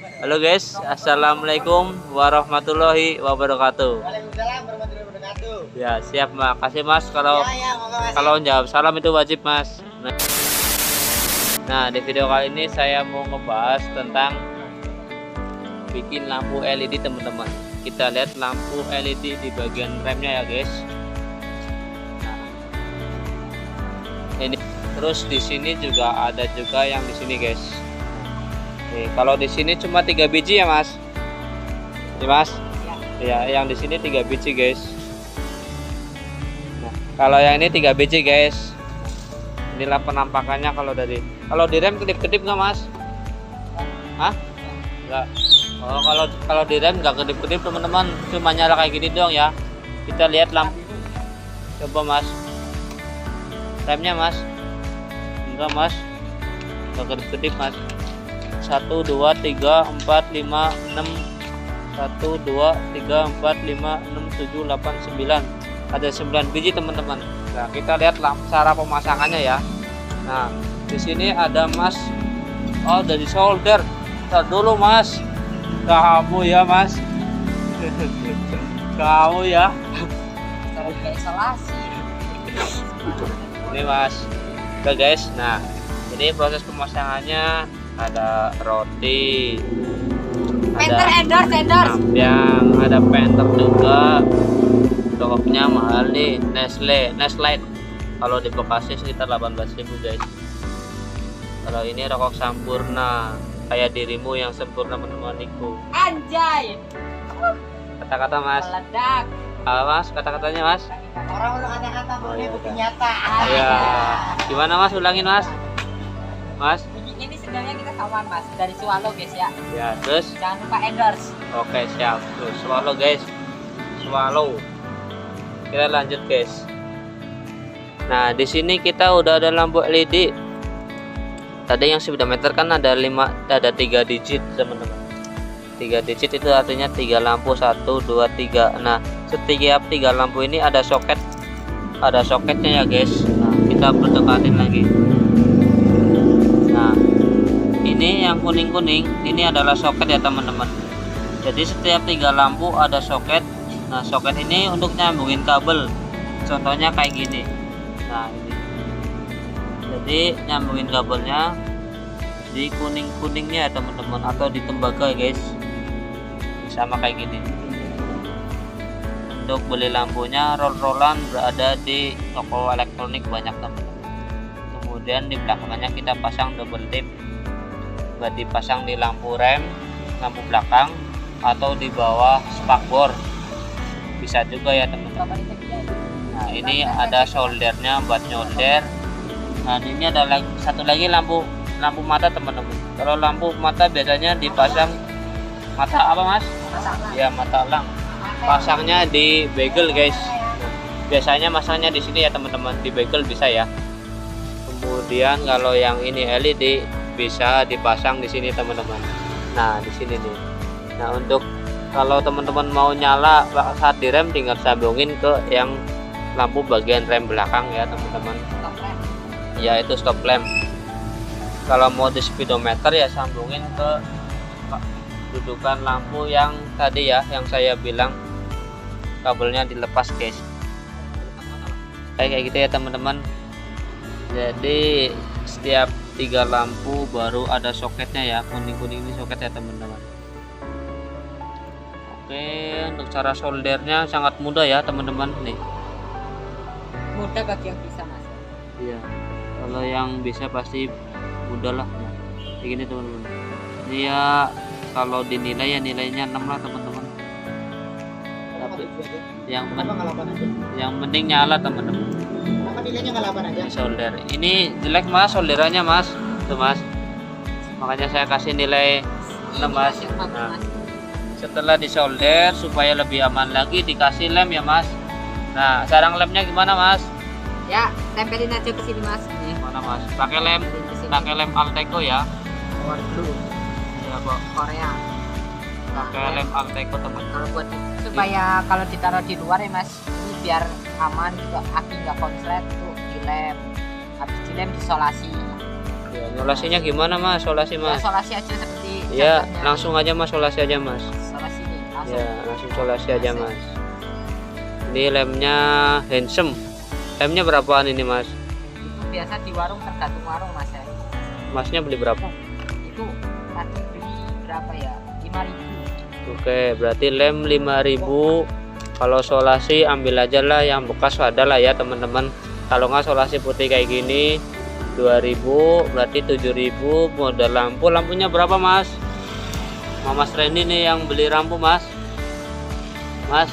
Halo guys, assalamualaikum warahmatullahi wabarakatuh. Waalaikumsalam warahmatullahi wabarakatuh. Ya siap, makasih mas. Kalau Monggo Mas. kalau jawab salam itu wajib mas. Nah di video kali ini saya mau ngebahas tentang bikin lampu LED teman-teman. Kita lihat lampu LED di bagian remnya ya guys. Nah, ini terus di sini juga ada juga yang di sini guys. Nih, kalau di sini cuma 3 biji ya mas. Ini mas. Ya, yang di sini 3 biji guys. Nah, kalau yang ini 3 biji guys. Inilah penampakannya kalau di rem kedip-kedip nggak mas? Hah? Enggak. Oh, kalau di rem nggak kedip-kedip teman-teman, cuma nyala kayak gini doang ya. Kita lihat lampu. Coba mas. Remnya mas. Enggak mas. Nggak kedip-kedip mas. 1 2 3 4 5 6 1 2 3 4 5 6 7 8 9. Ada 9 biji teman-teman. Nah, kita lihat cara pemasangannya ya. Nah, di sini ada mas. Oh, dari solder. Ntar dulu mas. Kamu ya mas. Kamu ya. Cara isolasi. Ini mas. Oke guys. Nah, ini proses pemasangannya. Ada roti, Penter ada endorse. yang ada penter juga. Rokoknya mahal nih, Nestle kalau di Bekasi sekitar 18.000 guys. Kalau ini rokok Sampurna, kayak dirimu yang sempurna menemaniku. Anjay. Kata-kata mas. Meledak. Mas, kata-katanya mas. Orang udah kata-kata Oh, boleh iya, bukti udah. nyata. Ya, gimana mas, ulangin mas. Mas. Ini sebenarnya kita samaan mas dari Swallow guys ya. Ya, terus Jangan lupa endorse. oke siap. Tuh, swallow guys. Swallow. Kita lanjut guys. Nah, di sini kita udah ada lampu LED. Tadi yang speedometer kan ada 3 digit, teman-teman. 3 digit itu artinya 3 lampu, 1 2 3. Nah, setiap 3 lampu ini ada soket. Ada soketnya ya, guys. Nah, kita berdekatin lagi. Nah, ini yang kuning-kuning, ini adalah soket ya, teman-teman. Jadi setiap 3 lampu ada soket. Nah, soket ini untuk nyambungin kabel. Contohnya kayak gini. Nah, ini. Jadi nyambungin kabelnya di kuning-kuningnya ya, teman-teman, atau di tembaga ya, guys. Sama kayak gini. Untuk beli lampunya roll-rollan berada di toko elektronik banyak, teman-teman. Kemudian di belakangnya kita pasang double tip. Buat dipasang di lampu rem, lampu belakang, atau di bawah spakbor. Bisa juga ya teman-teman. Nah, ini ada soldernya buat nyolder. Nah, ini ada satu lagi lampu mata, teman-teman. Kalau lampu mata biasanya dipasang mata apa mas? Ya, mata elang. Pasangnya di bagel guys. Biasanya masangnya di sini ya teman-teman, di bagel bisa ya. Kemudian kalau yang ini LED bisa dipasang di sini teman-teman. Nah, di sini nih. Nah, untuk kalau teman-teman mau nyala saat direm, tinggal sambungin ke yang lampu bagian rem belakang ya teman-teman. Ya, itu stop lamp. Kalau mau di speedometer ya sambungin ke dudukan lampu yang tadi ya, yang saya bilang kabelnya dilepas guys. Kayak gitu ya teman-teman. Jadi setiap 3 lampu baru ada soketnya ya, kuning-kuning ini soket ya teman-teman. Oke, untuk cara soldernya sangat mudah ya teman-teman nih. Mudah bagi yang bisa mas. Iya, kalau yang bisa pasti mudah lah. Kayak gini teman-teman. Ini ya kalau dinilai ya nilainya 6 lah teman-teman. Tapi yang penting nyala teman-teman. Kenapa nilainya nggak 8 aja? Ini solder. Ini jelek mas solderannya mas. Tuh mas. Makanya saya kasih nilai 6 mas. Nah, setelah disolder supaya lebih aman lagi dikasih lem ya mas. Nah, sarang lemnya gimana mas? Ya, tempelin aja ke sini mas. Nih. Mana mas? Pakai lem Alteco ya. Power blue. Ya kok. Korea. Pakai lem Alteco teman. Kalau buat supaya kalau ditaruh di luar ya mas, ini biar aman juga, aki nggak konslet tuh dilem. Habis dilem disolasi. Ya, solasinya gimana mas? Solasi Ya, mas. solasi aja seperti Ya, contohnya langsung aja mas, solasi aja mas. salah sini langsung. Ya, langsung solasi aja mas. Ini lemnya handsome. Lemnya berapaan ini mas? Itu biasa di warung, tergantung warung mas ya. Masnya beli berapa? Itu tadi beli berapa ya, 5.000. Oke, berarti lem 5.000. Kalau solasi ambil aja lah yang bekas ada lah ya teman-teman. Kalau nggak solasi putih kayak gini 2.000, berarti 7.000. Modal lampu, lampunya berapa mas? Mas Randy nih yang beli lampu mas. Mas,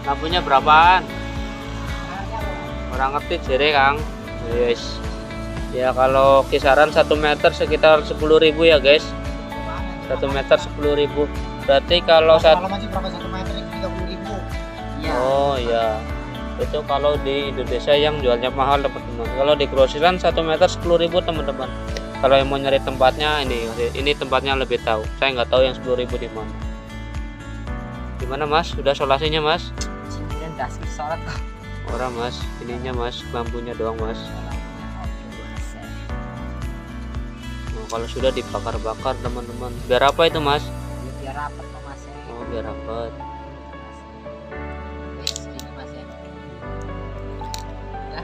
lampunya berapaan? Orang ngerti jere kang. Yes. Ya kalau kisaran 1 meter sekitar 10.000 ya guys. 1 meter 10.000. Berarti kalau Kalau masih berapa 1 meter itu 30.000. Iya. Oh ya, itu kalau di Indonesia yang jualnya mahal teman-teman. Kalau di grosiran 1 meter 10.000 teman-teman. Kalau yang mau nyari tempatnya ini tempatnya lebih tahu. Saya nggak tahu yang 10.000 di mana. Gimana mas? Sudah solasinya mas? Cincin das sholat kok. Orang mas, ininya mas, lampunya doang mas. Nah, kalau sudah dibakar-bakar teman-teman. Biar apa itu mas? Biar rapet kok mas ya. Oh biar rapet. Gini mas ya.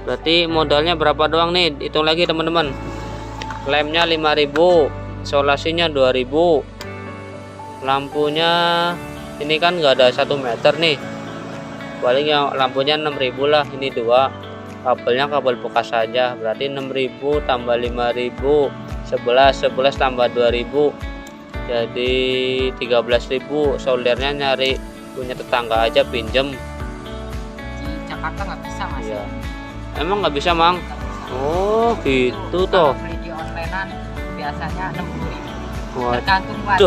Berarti modalnya berapa doang nih? Hitung lagi teman-teman. Lemnya 5.000, solasinya 2.000. Lampunya ini kan nggak ada 1 meter nih. Paling yang lampunya 6.000 lah. Ini 2. Kabelnya kabel bekas saja. Berarti 6.000 tambah 5.000, 11 tambah 2.000. Jadi 13.000. Soldernya nyari punya tetangga aja pinjem. Di Jakarta nggak bisa mas. Iya. Emang nggak bisa mang? Nggak bisa. Oh gitu Kalau toh. beli di onlinean biasanya 60.000. Waduh. Tergantung mas.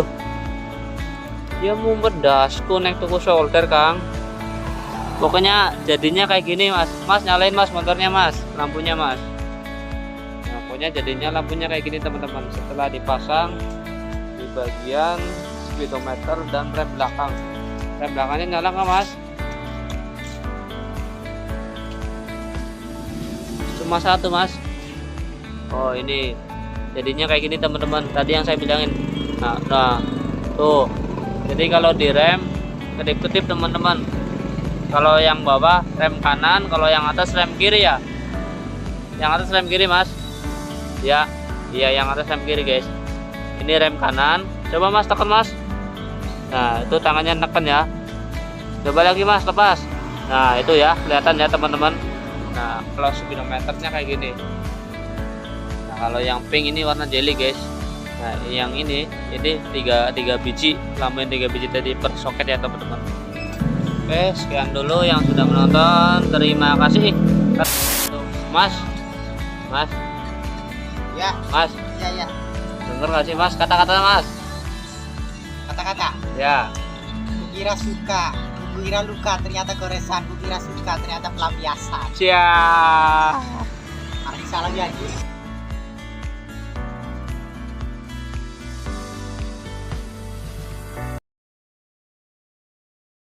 Ya mau berdasku naik tuku solder kang. Pokoknya jadinya kayak gini mas. Mas nyalain mas motornya mas, lampunya mas. Nah, pokoknya jadinya lampunya kayak gini teman-teman. Setelah dipasang di bagian speedometer dan rem belakang. Rem belakangnya nyala nggak mas? Cuma 1 mas. Oh ini jadinya kayak gini teman-teman. Tadi yang saya bilangin. Nah tuh. Jadi kalau di rem kedip-kedip teman-teman. Kalau yang bawah rem kanan, kalau yang atas rem kiri ya. Yang atas rem kiri mas. Ya, iya yang atas rem kiri guys. Ini rem kanan. Coba mas tekan mas. Nah itu tangannya tekan ya. Coba lagi mas lepas. Nah itu ya kelihatan ya teman-teman. Nah kalau speedometernya kayak gini. Nah kalau yang pink ini warna jelly guys. Nah yang ini 3 biji, lampuin 3 biji tadi per soket ya teman-teman. Oke sekian dulu yang sudah menonton, terima kasih. Mas Ya, mas ya. denger gak sih mas kata-kata mas? Kata-kata. Ya Kukira suka, kukira luka, ternyata goresan. Kukira suka, ternyata pelampiasan. siap. Arti salah ya.